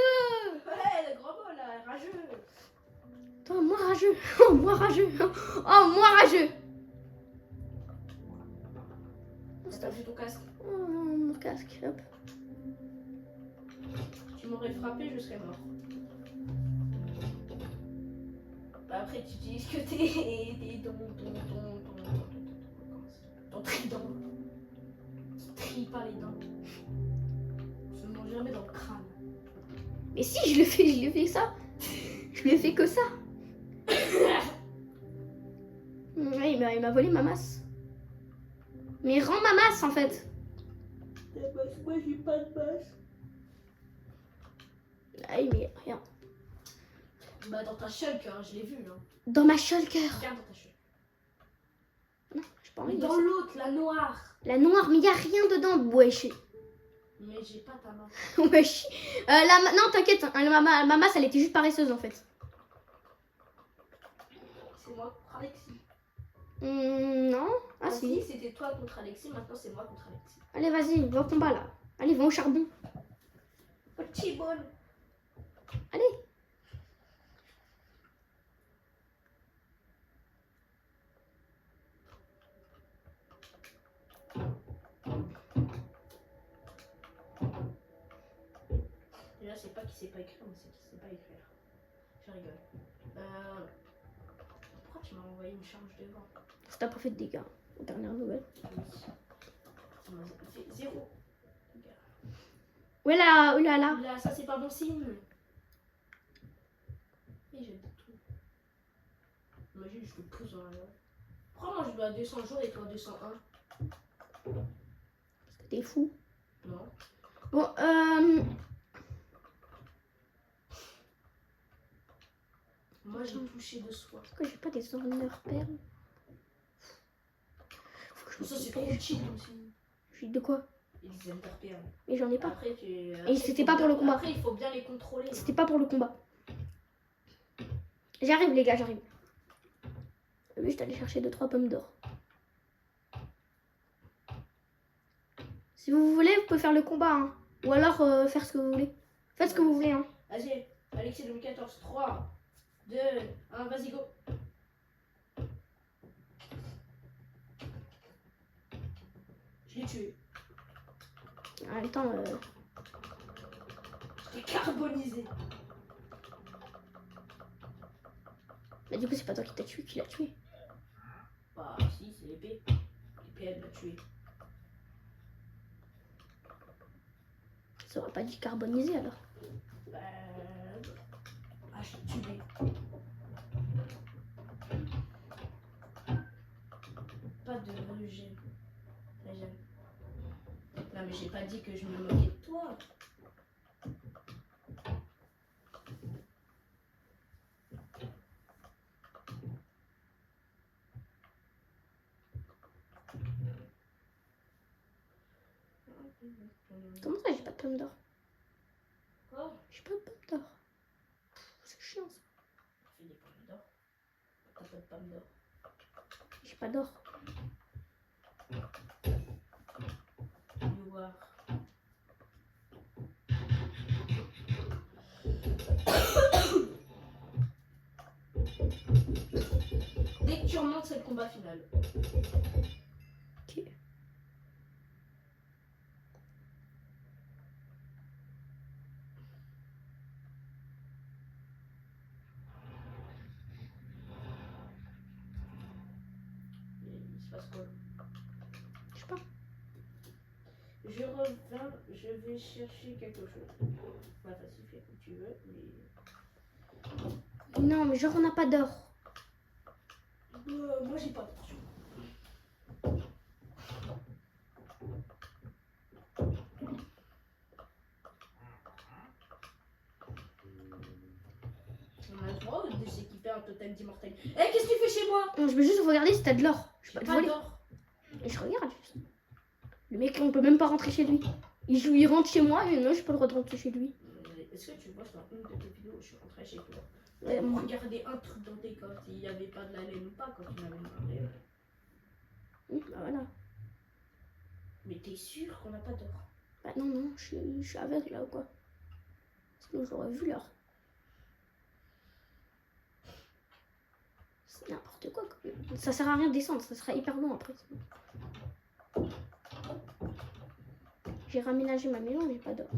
Speaker 2: Ouais, le gros mot là, rageux.
Speaker 1: Attends, moi rageux. Oh, moi rageux. Oh, moi rageux.
Speaker 2: T'as vu ton casque?
Speaker 1: Oh, mon casque, hop.
Speaker 2: Tu m'aurais frappé, je serais mort. Bah après, tu utilises que ton trident. Tu tries pas les dents. Tu ne manges jamais dans le crâne.
Speaker 1: Mais si, je le fais ça. Je lui ai fait que ça. Ouais, il m'a volé ma masse. Mais rends ma masse en fait.
Speaker 2: Moi, j'ai pas de masse.
Speaker 1: Ah, mais rien.
Speaker 2: Bah dans ta shulk, hein, je l'ai vu. Hein.
Speaker 1: Dans ma shulker.
Speaker 2: Regarde dans ta shulk.
Speaker 1: Non, j'ai pas
Speaker 2: Mais
Speaker 1: envie.
Speaker 2: dans l'autre, la noire.
Speaker 1: La noire, mais il n'y a rien dedans. Wesh.
Speaker 2: Mais j'ai pas ta main.
Speaker 1: Wesh. Non, t'inquiète. Hein, ma masse, elle était juste paresseuse en fait.
Speaker 2: C'est moi contre Alexis.
Speaker 1: Non. Ah si.
Speaker 2: C'était toi contre Alexis, maintenant c'est moi contre Alexis.
Speaker 1: Allez, vas-y, va au combat là. Allez, va au charbon.
Speaker 2: Petit bol.
Speaker 1: Allez.
Speaker 2: Déjà, c'est pas qui sait pas écrire, mais c'est qui sait pas écrire. Je rigole. Pourquoi tu m'as envoyé une charge de vent?
Speaker 1: Ça t'a pas fait de dégâts. Dernière nouvelle.
Speaker 2: Oui. Ça m'a fait 0.
Speaker 1: Où est là? Où là là?
Speaker 2: Là, ça c'est pas bon signe. Et j'ai tout. Imagine, je te pousse dans la gueule. Pourquoi moi je dois 200 jours et toi 201?
Speaker 1: Parce que t'es fou.
Speaker 2: Non.
Speaker 1: Bon,
Speaker 2: Moi j'ai touché de soi.
Speaker 1: pourquoi j'ai pas des orneurs perles? Faut que je me
Speaker 2: Ça c'est
Speaker 1: dépêche.
Speaker 2: trop utile aussi.
Speaker 1: J'ai de quoi?
Speaker 2: Et les interperles.
Speaker 1: Mais j'en ai pas.
Speaker 2: Après,
Speaker 1: Et c'était pas pour le combat.
Speaker 2: Après, il faut bien les contrôler.
Speaker 1: C'était pas pour le combat. J'arrive les gars, j'arrive. Oui, je t'allais chercher 2-3 pommes d'or. Si vous voulez, vous pouvez faire le combat. Hein. Ou alors faire ce que vous voulez. Faites ce que vous voulez. Hein.
Speaker 2: Vas-y, Alexis 2014, 3, 2, 1, vas-y go. Je l'ai tué.
Speaker 1: En même temps,
Speaker 2: Je l'ai carbonisé.
Speaker 1: bah, du coup, c'est pas toi qui t'as tué, qui l'a tué.
Speaker 2: Bah si, c'est l'épée. L'épée elle m'a tué.
Speaker 1: Ça aurait pas dit carbonisé alors.
Speaker 2: Bah... Ah, je l'ai tué. Pas de rejet. Non mais j'ai pas dit que je me moquais de toi.
Speaker 1: Comment ça, j'ai pas de pommes d'or?
Speaker 2: Quoi?
Speaker 1: J'ai pas de pommes d'or. C'est chiant ça.
Speaker 2: Fais des pommes d'or. T'as pas de pommes d'or.
Speaker 1: J'ai pas d'or.
Speaker 2: You voir. Dès que tu remontes, c'est le combat final.
Speaker 1: Ok.
Speaker 2: Il se passe quoi?
Speaker 1: Je sais pas.
Speaker 2: Je reviens, je vais chercher quelque chose. Bah, vas-y, fais comme tu veux, mais.
Speaker 1: Non, mais genre on n'a pas d'or.
Speaker 2: Moi, j'ai pas d'attention. On a le droit de s'équiper un totem d'immortalité. Eh, qu'est-ce que tu fais chez moi?
Speaker 1: Non, je veux juste regarder si t'as de l'or. Je
Speaker 2: J'ai
Speaker 1: vais pas te
Speaker 2: pas
Speaker 1: voler.
Speaker 2: d'or.
Speaker 1: Et je regarde juste. Le mec, on peut même pas rentrer chez lui. Il rentre chez moi, et non, j'ai pas le droit de rentrer chez lui.
Speaker 2: Est-ce que tu vois dans une de tes vidéos où je suis rentrée chez toi?
Speaker 1: Ouais,
Speaker 2: Pour
Speaker 1: moi.
Speaker 2: regarder un truc dans tes cotes, il n'y avait pas de la laine ou pas quand tu m'avais demandé.
Speaker 1: Bah voilà.
Speaker 2: Mais t'es sûr qu'on n'a pas d'or?
Speaker 1: Bah non, je suis aveugle là ou quoi. Sinon j'aurais vu l'heure. C'est n'importe quoi. Ça sert à rien de descendre, ça sera hyper long après. J'ai raménagé ma maison, j'ai pas d'or.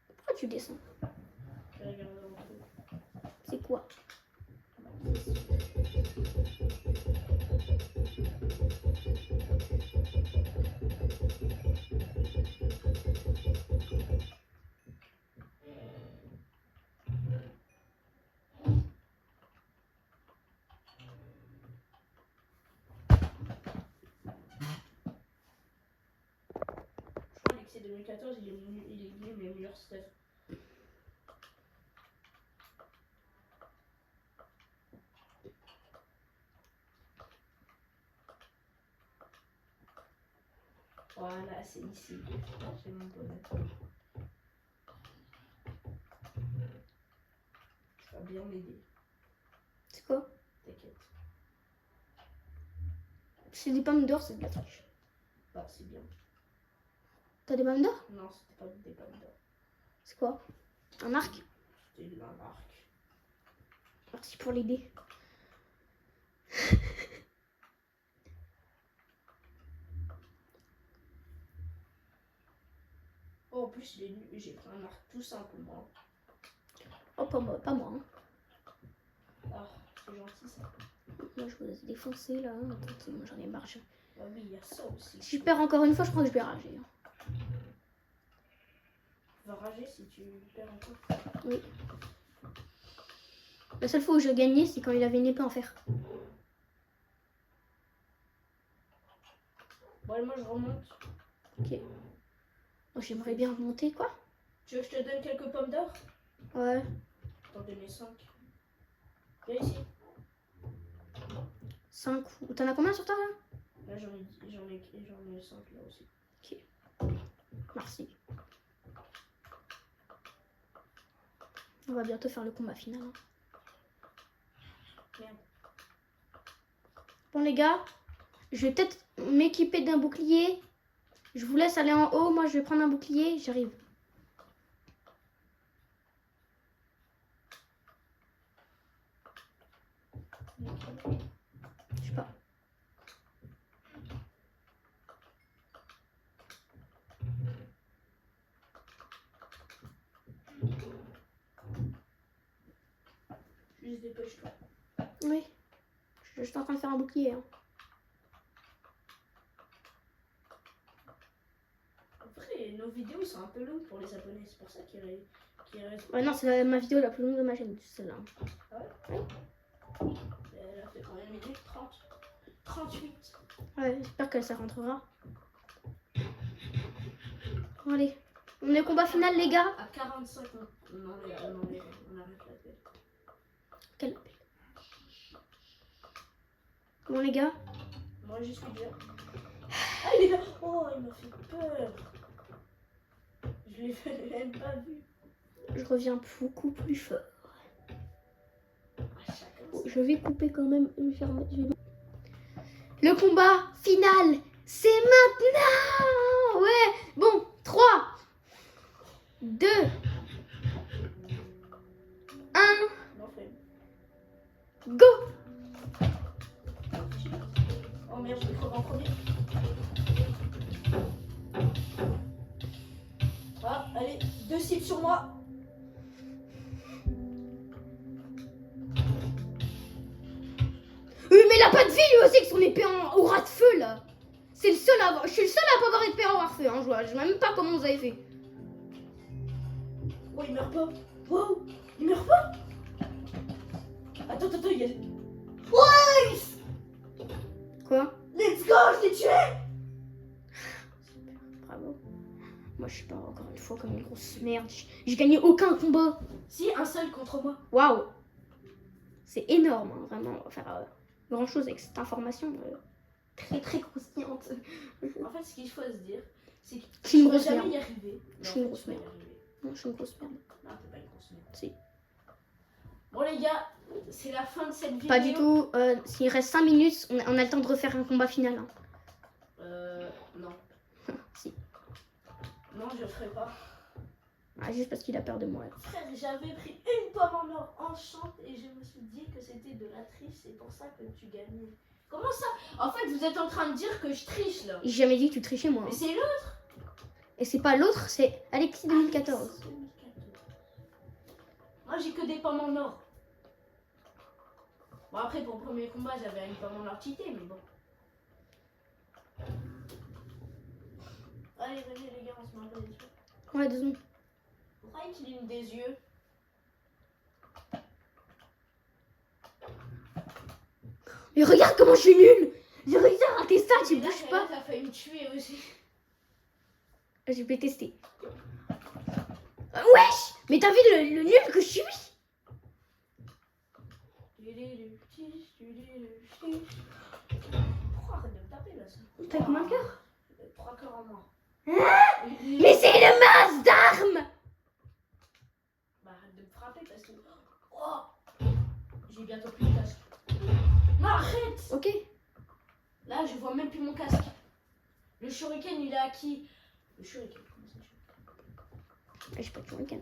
Speaker 1: Pourquoi tu descends?
Speaker 2: Je regarde dans tout.
Speaker 1: C'est quoi?
Speaker 2: Alexis 2014, il est venu mes meilleurs stats. Voilà, c'est ici. C'est mon bonnet. Tu vas bien m'aider.
Speaker 1: C'est quoi?
Speaker 2: T'inquiète.
Speaker 1: C'est des pommes d'or, c'est de la triche.
Speaker 2: Bah, c'est bien.
Speaker 1: T'as des pommes d'or?
Speaker 2: Non, c'était pas des pommes d'or.
Speaker 1: C'est quoi? Un arc?
Speaker 2: C'était un arc.
Speaker 1: Merci pour l'idée.
Speaker 2: Oh, en plus, j'ai pris un arc tout simplement.
Speaker 1: Oh, pas moi, pas moi. Hein.
Speaker 2: Ah, c'est gentil ça.
Speaker 1: Moi, je vous ai défoncé là. Attends, moi j'en ai marre.
Speaker 2: Ah oui, il y a ça aussi.
Speaker 1: Si je perds encore une fois, je crois que je vais rager.
Speaker 2: Tu vas rager si tu perds encore.
Speaker 1: Oui. La seule fois où j'ai gagné, c'est quand il avait une épée en fer.
Speaker 2: Bon, allez, moi je remonte.
Speaker 1: Ok. Moi, j'aimerais bien remonter, quoi.
Speaker 2: Tu veux que je te donne quelques pommes d'or?
Speaker 1: Ouais.
Speaker 2: T'en donner 5. Viens ici.
Speaker 1: 5. T'en as combien sur toi là?
Speaker 2: Là, j'en ai 5 là aussi.
Speaker 1: Ok. Merci. On va bientôt faire le combat final. Hein.
Speaker 2: Merde.
Speaker 1: Bon les gars, je vais peut-être m'équiper d'un bouclier. Je vous laisse aller en haut. Moi, je vais prendre un bouclier. J'arrive. Je sais pas.
Speaker 2: Juste dépêche-toi.
Speaker 1: Oui. Je suis en train de faire un bouclier. Hein.
Speaker 2: Après, nos vidéos ils sont un peu longues pour les abonnés. C'est pour ça qu'ils restent.
Speaker 1: Ouais, non, c'est ma vidéo la plus longue de ma chaîne. Celle-là.
Speaker 2: Ah ouais?
Speaker 1: Oui.
Speaker 2: Elle a fait combien de minutes? 30. 38.
Speaker 1: Ouais, j'espère que ça rentrera. Bon, allez. On est au combat final, les gars.
Speaker 2: À 45, on arrête la tête.
Speaker 1: Quel appel? Bon, les gars.
Speaker 2: Moi, j'y suis déjà. Ah, il est là. Oh, il m'a fait peur. Je l'ai même pas vu.
Speaker 1: Je reviens beaucoup plus fort.
Speaker 2: À chacun,
Speaker 1: Bon, je vais couper quand même. Le combat final, c'est maintenant. Ouais. Bon, 3, 2, 1,
Speaker 2: non, fait.
Speaker 1: go.
Speaker 2: Oh merde, je vais crever en premier. Ah, allez, 2 cibles sur moi.
Speaker 1: Oui, mais il a pas de vie lui aussi avec son épée au ras de feu là. C'est le seul à avoir. Je suis le seul à pas avoir épée au ras de feu. Hein, je sais même pas comment vous avez fait.
Speaker 2: Oh, il meurt pas. Wow, il meurt pas. Attends, il y a. Ouais.
Speaker 1: Quoi?
Speaker 2: Let's go, je l'ai tué.
Speaker 1: Bravo. Moi je suis pas encore une fois comme une grosse merde. J'ai gagné aucun combat.
Speaker 2: Si, un seul contre moi.
Speaker 1: Waouh. C'est énorme, hein, vraiment. On va faire grand chose avec cette information très très croustillante.
Speaker 2: En fait, ce qu'il faut se dire, c'est que
Speaker 1: Je suis une
Speaker 2: tu vas
Speaker 1: grosse
Speaker 2: jamais
Speaker 1: merde.
Speaker 2: y arriver.
Speaker 1: Je suis une grosse merde. Non, je suis une grosse merde.
Speaker 2: Non, t'es pas une grosse merde.
Speaker 1: Si.
Speaker 2: Bon les gars, c'est la fin de cette vidéo.
Speaker 1: Pas du tout. S'il reste 5 minutes, on a le temps de refaire un combat final. Hein.
Speaker 2: Non.
Speaker 1: Si.
Speaker 2: Non, je ferai pas.
Speaker 1: Ah, juste parce qu'il a peur de moi.
Speaker 2: Frère, j'avais pris une pomme en or enchante et je me suis dit que c'était de la triche. C'est pour ça que tu gagnais. Comment ça? En fait, vous êtes en train de dire que je triche là.
Speaker 1: J'ai jamais dit que tu trichais, moi.
Speaker 2: Mais
Speaker 1: Hein.
Speaker 2: c'est l'autre.
Speaker 1: Et c'est pas l'autre, c'est Alexis 2014.
Speaker 2: Alexis 2014. Moi, j'ai que des pommes en or. Bon, après, pour le premier combat, j'avais une pomme en or cheatée, mais bon. Allez, venez les gars, on se met un peu des yeux.
Speaker 1: Ouais, 2 secondes.
Speaker 2: Pourquoi il cligne des yeux?
Speaker 1: Mais regarde comment je suis nulle. J'ai réussi à rater ça, tu
Speaker 2: Et là,
Speaker 1: bouges pas.
Speaker 2: t'as failli me tuer aussi.
Speaker 1: Je vais tester. Wesh. Mais t'as vu le nul que je suis?
Speaker 2: Pourquoi arrête de me taper là ça?
Speaker 1: T'as combien de cœurs?
Speaker 2: 3 cœurs en moins.
Speaker 1: Mais c'est une masse d'armes.
Speaker 2: Bah arrête de me frapper parce que... Oh, j'ai bientôt plus de casque. Non arrête.
Speaker 1: Ok.
Speaker 2: Là je vois même plus mon casque. Le shuriken il est à qui? Le shuriken, comment ça se fait?
Speaker 1: J'ai pas de shuriken.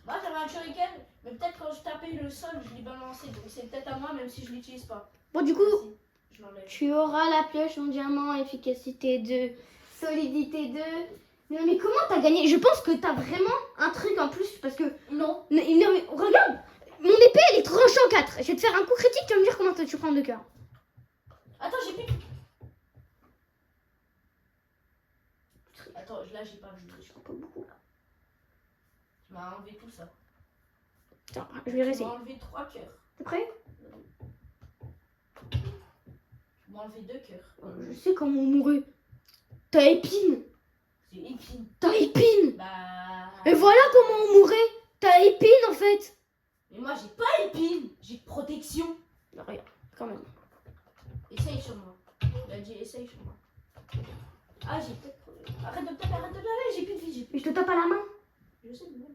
Speaker 2: Moi j'avais un shuriken, mais peut-être quand je tapais le sol je l'ai balancé. Donc c'est peut-être à moi même si je l'utilise pas.
Speaker 1: Bon, du coup,
Speaker 2: Vas-y, je l'enlève.
Speaker 1: tu auras la pioche en diamant, efficacité 2, solidité 2. Non, mais comment t'as gagné? Je pense que t'as vraiment un truc en plus parce que.
Speaker 2: Non.
Speaker 1: Non, mais regarde, mon épée elle est tranchée en 4. Je vais te faire un coup critique, tu vas me dire comment tu prends de cœur.
Speaker 2: Attends, j'ai plus. Attends, là j'ai pas vu. Je
Speaker 1: Pas beaucoup.
Speaker 2: Tu m'as enlevé tout ça.
Speaker 1: Tiens, je vais
Speaker 2: Tu
Speaker 1: réessayer.
Speaker 2: m'as enlevé 3 cœurs.
Speaker 1: T'es prêt?
Speaker 2: Tu m'as enlevé 2 cœurs.
Speaker 1: Je sais comment on mourrait. T'as épine.
Speaker 2: C'est épine.
Speaker 1: T'as épine.
Speaker 2: Bah.
Speaker 1: Et voilà comment on mourrait. T'as épine en fait.
Speaker 2: Mais moi j'ai pas épine. J'ai protection.
Speaker 1: Non, regarde, quand même.
Speaker 2: Essaye sur moi. Il a dit essaye sur moi. Ah, j'ai peut-être. Arrête de me taper, arrête de me taper. J'ai plus de vie. J'ai plus.
Speaker 1: Mais je te tape à la main.
Speaker 2: Je sais même.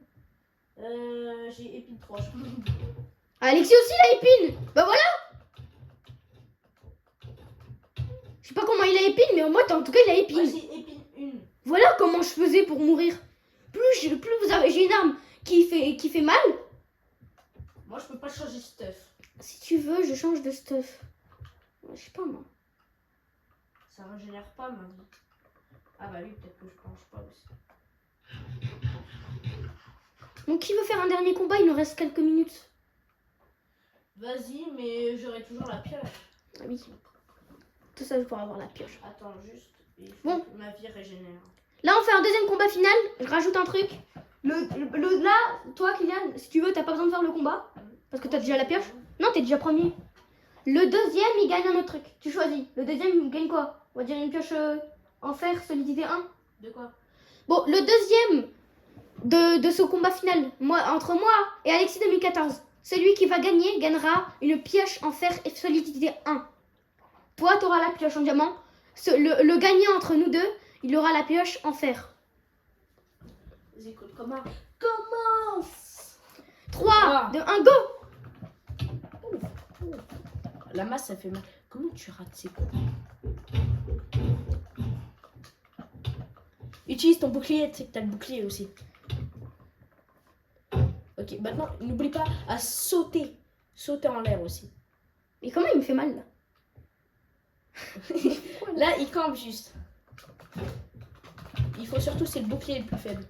Speaker 2: J'ai épine 3.
Speaker 1: Alexis aussi il a épine. Bah voilà. Je sais pas comment il a épine, mais moi en tout cas il a épine.
Speaker 2: Moi j'ai épine 1.
Speaker 1: Voilà comment je faisais pour mourir. Plus vous avez, j'ai une arme qui fait mal.
Speaker 2: Moi je peux pas changer stuff.
Speaker 1: Si tu veux, je change de stuff. Je sais pas moi.
Speaker 2: Ça régénère pas ma vie. Ah bah oui, peut-être que je mange pas aussi.
Speaker 1: Donc qui veut faire un dernier combat? Il nous reste quelques minutes.
Speaker 2: Vas-y, mais j'aurai toujours la pioche.
Speaker 1: Ah oui. Tout ça pour avoir la pioche.
Speaker 2: Attends, juste. Il faut
Speaker 1: Bon.
Speaker 2: que ma vie régénère.
Speaker 1: Là on fait un deuxième combat final. Je rajoute un truc. Là, toi Kylian, si tu veux, t'as pas besoin de faire le combat. Parce que t'as déjà la pioche. Non, t'es déjà premier. Le deuxième, il gagne un autre truc. Tu choisis. Le deuxième, il gagne quoi? On va dire une pioche en fer, solidité 1.
Speaker 2: De quoi?
Speaker 1: Bon, le deuxième de ce combat final, entre moi et Alexis 2014, celui qui va gagner gagnera une pioche en fer et solidité 1. Toi, tu auras la pioche en diamant. Le gagnant entre nous deux, il aura la pioche en fer.
Speaker 2: Vas-y, écoute, commence.
Speaker 1: 3, 2, 1, go!
Speaker 2: La masse, ça fait mal. Comment tu rates ces coups? Utilise ton bouclier, tu sais que t'as le bouclier aussi. Ok, maintenant, n'oublie pas à sauter. Sauter en l'air aussi.
Speaker 1: Mais comment il me fait mal là?
Speaker 2: Là, il campe juste. Il faut surtout, c'est le bouclier le plus faible.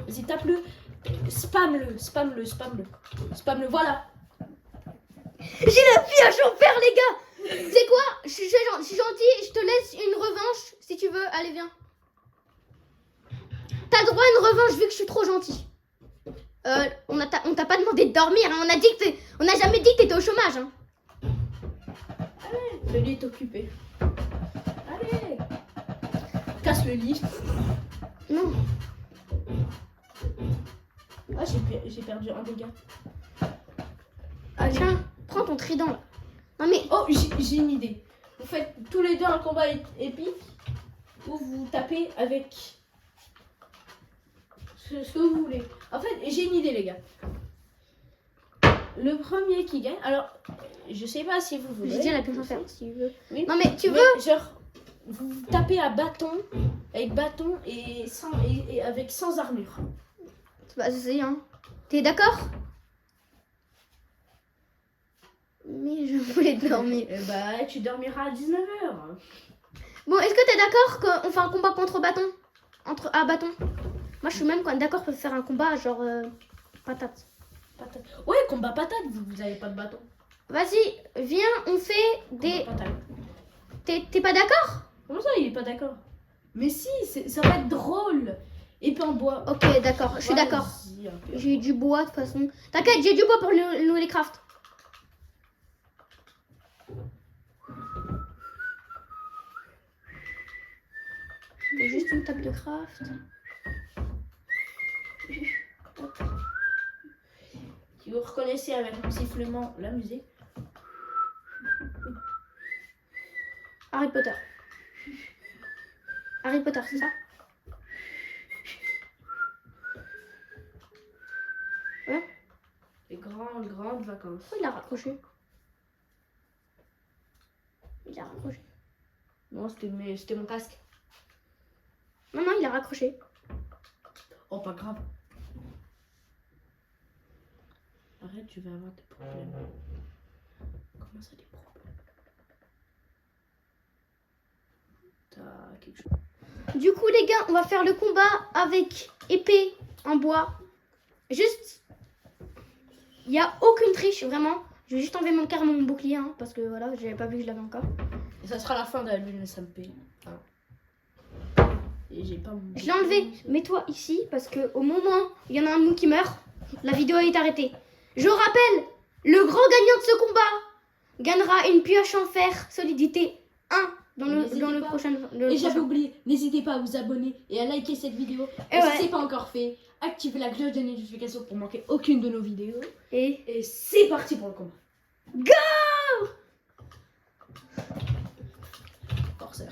Speaker 2: Vas-y, tape-le. Spam-le, spam-le, spam-le. Spam-le, voilà.
Speaker 1: J'ai la pioche en fer, les gars! C'est quoi? Je suis gentil, je te laisse une revanche si tu veux. Allez, viens. T'as droit à une revanche vu que je suis trop gentil. On t'a pas demandé de dormir, hein. On n'a jamais dit que t'étais au chômage. Hein.
Speaker 2: Allez, le lit est occupé. Allez. Casse le lit.
Speaker 1: Non.
Speaker 2: Ah, j'ai perdu un dégât.
Speaker 1: Allez. Tiens, prends ton trident là. Non mais...
Speaker 2: Oh, j'ai une idée. Vous faites tous les deux un combat épique où vous tapez avec Ce que vous voulez. En fait, j'ai une idée, les gars. Le premier qui gagne. Alors, je sais pas si vous voulez.
Speaker 1: J'ai dit la pioche en fer si tu veux.
Speaker 2: Oui.
Speaker 1: Non mais tu veux.
Speaker 2: Genre, vous tapez à bâton, avec bâton et avec sans armure.
Speaker 1: Bah c'est hein. T'es d'accord? Mais je voulais dormir.
Speaker 2: Bah, tu dormiras à 19h.
Speaker 1: Bon, est-ce que t'es d'accord qu'on fait un combat contre bâton? À bâton? Moi je suis même d'accord pour faire un combat genre patate.
Speaker 2: Patate. Ouais, combat patate, vous avez pas de bâton.
Speaker 1: Vas-y, viens, on fait des... T'es pas d'accord?
Speaker 2: Comment ça, il est pas d'accord? Mais si, ça va être drôle. Épée en bois.
Speaker 1: Ok, d'accord, je suis d'accord. J'ai du bois de toute façon. T'inquiète, j'ai du bois pour nous les craft. J'ai juste une table de craft.
Speaker 2: Si vous reconnaissez avec mon sifflement la musique.
Speaker 1: Harry Potter. Harry Potter, c'est ça? Ouais.
Speaker 2: Les grandes vacances.
Speaker 1: Oh, il a raccroché. Il a raccroché.
Speaker 2: Non, c'était mon casque.
Speaker 1: Non, non, il a raccroché.
Speaker 2: Oh, pas grave. Arrête, tu vas avoir des problèmes. Comment ça, des problèmes? T'as quelque chose?
Speaker 1: Du coup, les gars, on va faire le combat avec épée en bois. Juste, il n'y a aucune triche, vraiment. Je vais juste enlever mon bouclier, hein, parce que voilà, j'avais pas vu que je l'avais encore.
Speaker 2: Et ça sera la fin de la lune SMP. Et j'ai pas mon...
Speaker 1: Je l'ai enlevé. Mets-toi ici, parce que au moment où il y en a un de nous qui meurt, la vidéo est arrêtée. Je rappelle, le grand gagnant de ce combat gagnera une pioche en fer solidité 1 dans le prochain.
Speaker 2: Et j'avais oublié, n'hésitez pas à vous abonner et à liker cette vidéo. Et si c'est pas encore fait, activez la cloche de notification pour manquer aucune de nos vidéos. Et c'est parti pour le combat.
Speaker 1: Go!
Speaker 2: Forcément.